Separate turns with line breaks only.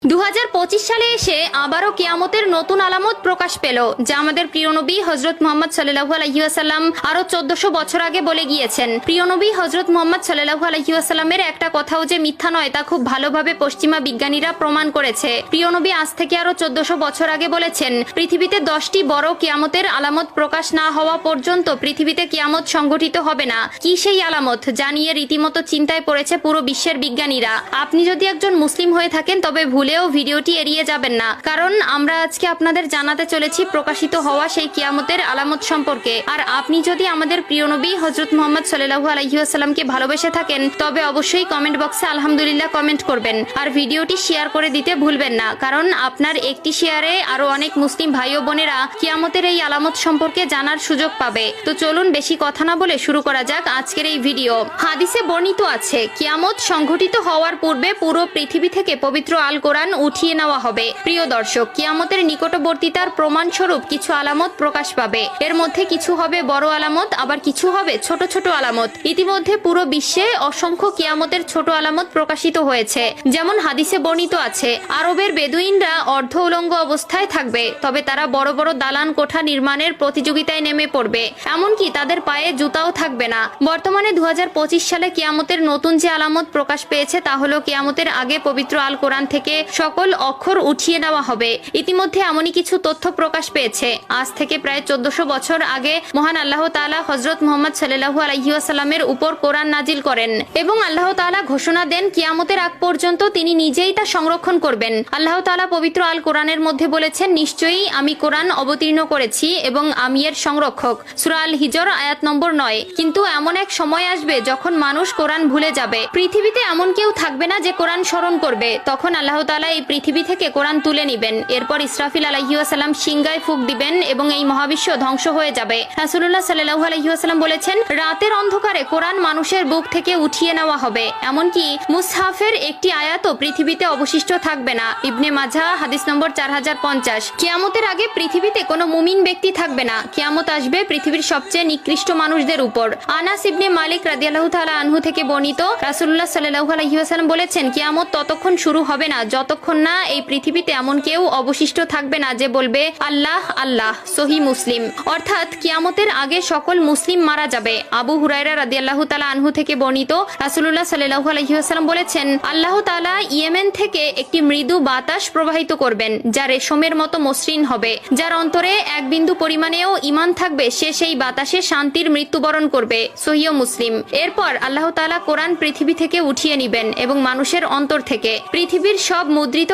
2025 সালে এসে আবারও কিয়ামতের নতুন আলামত প্রকাশ পেল, যা আমাদের প্রিয় নবী হযরত মুহাম্মদ সাল্লাল্লাহু আলাইহি ওয়াসাল্লাম আরো 1400 বছর আগে বলে গিয়েছেন। প্রিয় নবী হযরত মুহাম্মদ সাল্লাল্লাহু আলাইহি ওয়াসাল্লামের একটা কথাও যে মিথ্যা নয় তা খুব ভালোভাবে পশ্চিমা বিজ্ঞানীরা প্রমাণ করেছে। প্রিয় নবী আজ থেকে আরো 1400 বছর আগে বলেছেন, পৃথিবীতে 10টি বড় কিয়ামতের আলামত প্রকাশ না হওয়া পর্যন্ত পৃথিবীতে কিয়ামত সংঘটিত হবে না। কি সেই আলামত, যা নিয়ে রীতিমতো চিন্তায় পড়েছে পুরো বিশ্বের বিজ্ঞানীরা। আপনি যদি একজন মুসলিম হয়ে থাকেন তবে ভুলেও ভিডিওটি এড়িয়ে যাবেন না, কারণ আমরা আজকে আপনাদের জানাতে চলেছি প্রকাশিত হওয়া সেই কিয়ামতের আলামত সম্পর্কে। আর আপনি যদি আমাদের প্রিয় নবী হযরত মুহাম্মদ সাল্লাল্লাহু আলাইহি ওয়াসাল্লামকে ভালোবেসে থাকেন তবে অবশ্যই কমেন্ট বক্সে আলহামদুলিল্লাহ কমেন্ট করবেন, আর ভিডিওটি শেয়ার করে দিতে ভুলবেন না, কারণ আপনার একটি শেয়ারে আরো অনেক মুসলিম ভাই ও বোনেরা কিয়ামতের এই আলামত সম্পর্কে জানার সুযোগ পাবে। তো চলুন বেশি কথা না বলে শুরু করা যাক আজকের এই ভিডিও। হাদিসে বর্ণিত আছে, কিয়ামত সংঘটিত হওয়ার পূর্বে পুরো পৃথিবী থেকে পবিত্র আল কোরআন উঠিয়ে নেওয়া হবে। প্রিয় দর্শক, কিয়ামতের নিকটবর্তীতার প্রমাণ স্বরূপ কিছু আলামত প্রকাশ পাবে। এর মধ্যে কিছু হবে বড় আলামত, আবার কিছু হবে ছোট ছোট আলামত। ইতিমধ্যে পুরো বিশ্বে অসংখ্য কিয়ামতের ছোট আলামত প্রকাশিত হয়েছে। যেমন হাদিসে বর্ণিত আছে, আরবের বেদুইনরা অর্ধ উলঙ্গ অবস্থায় থাকবে, তবে তারা বড় বড় দালান কোঠা নির্মাণের প্রতিযোগিতায় নেমে পড়বে, এমনকি তাদের পায়ে জুতাও থাকবে না। বর্তমানে 2025 সালে কিয়ামতের নতুন যে আলামত প্রকাশ পেয়েছে তা হলো কিয়ামতের আগে পবিত্র আল কোরআন থেকে সকল অক্ষর উঠিয়ে নেওয়া হবে। ইতিমধ্যে এমনই কিছু তথ্য প্রকাশ পেয়েছে। আজ থেকে প্রায় 1400 বছর আগে মহান আল্লাহ তাআলা হযরত মুহাম্মদ সাল্লাল্লাহু আলাইহি ওয়াসাল্লামের উপর কোরআন নাজিল করেন এবং আল্লাহ তাআলা ঘোষণা দেন কিয়ামতের আগ পর্যন্ত তিনি নিজেই তা সংরক্ষণ করবেন। আল্লাহ তাআলা পবিত্র আল কোরআনের মধ্যে বলেছেন, নিশ্চয়ই আমি কোরআন অবতীর্ণ করেছি এবং আমি এর সংরক্ষক। সূরা আল হিজর আয়াত নম্বর 9। কিন্তু এমন এক সময় আসবে যখন মানুষ কোরআন ভুলে যাবে। পৃথিবীতে এমন কেউ থাকবে না যে কোরআন স্মরণ করবে। তখন আল্লাহ তাআলা এই পৃথিবী থেকে কোরআন তুলে নিবেন। এরপর ইসরাফিল আলাইহিস সালাম সিংগায় ফুঁক দিবেন এবং এই মহাবিশ্ব ধ্বংস হয়ে যাবে। রাসূলুল্লাহ সাল্লাল্লাহু আলাইহি ওয়াসাল্লাম বলেছেন, রাতের অন্ধকারে কোরআন মানুষের বুক থেকে উঠিয়ে নেওয়া হবে, এমনকি মুসহাফের একটি আয়াতও পৃথিবীতে অবশিষ্ট থাকবে না। ইবনে মাজাহ হাদিস নম্বর 4050। কিয়ামতের আগে পৃথিবীতে কোনো মুমিন ব্যক্তি থাকবে না। কিয়ামত আসবে পৃথিবীর সবচেয়ে নিকৃষ্ট মানুষদের উপর। আনাস ইবনে মালিক রাদিয়াল্লাহু তাআলা আনহু থেকে বর্ণিত, রাসূলুল্লাহ সাল্লাল্লাহু আলাইহি ওয়াসাল্লাম বলেছেন, কিয়ামত ততক্ষণ শুরু হবে না যতক্ষণ না এই পৃথিবীতে এমন কেউ অবশিষ্ট থাকবে না যে বলবে আল্লাহ আল্লাহ। সহিহ মুসলিম। অর্থাৎ কিয়ামতের আগে সকল মুসলিম মারা যাবে। আবু হুরায়রা রাদিয়াল্লাহু তাআলা আনহু থেকে বর্ণিত, রাসূলুল্লাহ সাল্লাল্লাহু আলাইহি ওয়াসাল্লাম বলেছেন, আল্লাহ তাআলা ইয়েমেন থেকে একটি মৃদু বাতাস প্রবাহিত করবেন যা রেশমের মতো মসৃণ হবে। যার অন্তরে এক বিন্দু পরিমাণেও ঈমান থাকবে সে সেই বাতাসে শান্তির মৃত্যুবরণ করবে। সহিহ মুসলিম। এরপর আল্লাহ তাআলা কোরআন পৃথিবী থেকে উঠিয়ে নিবেন এবং মানুষের অন্তর থেকে পৃথিবীর সব মুদ্রিত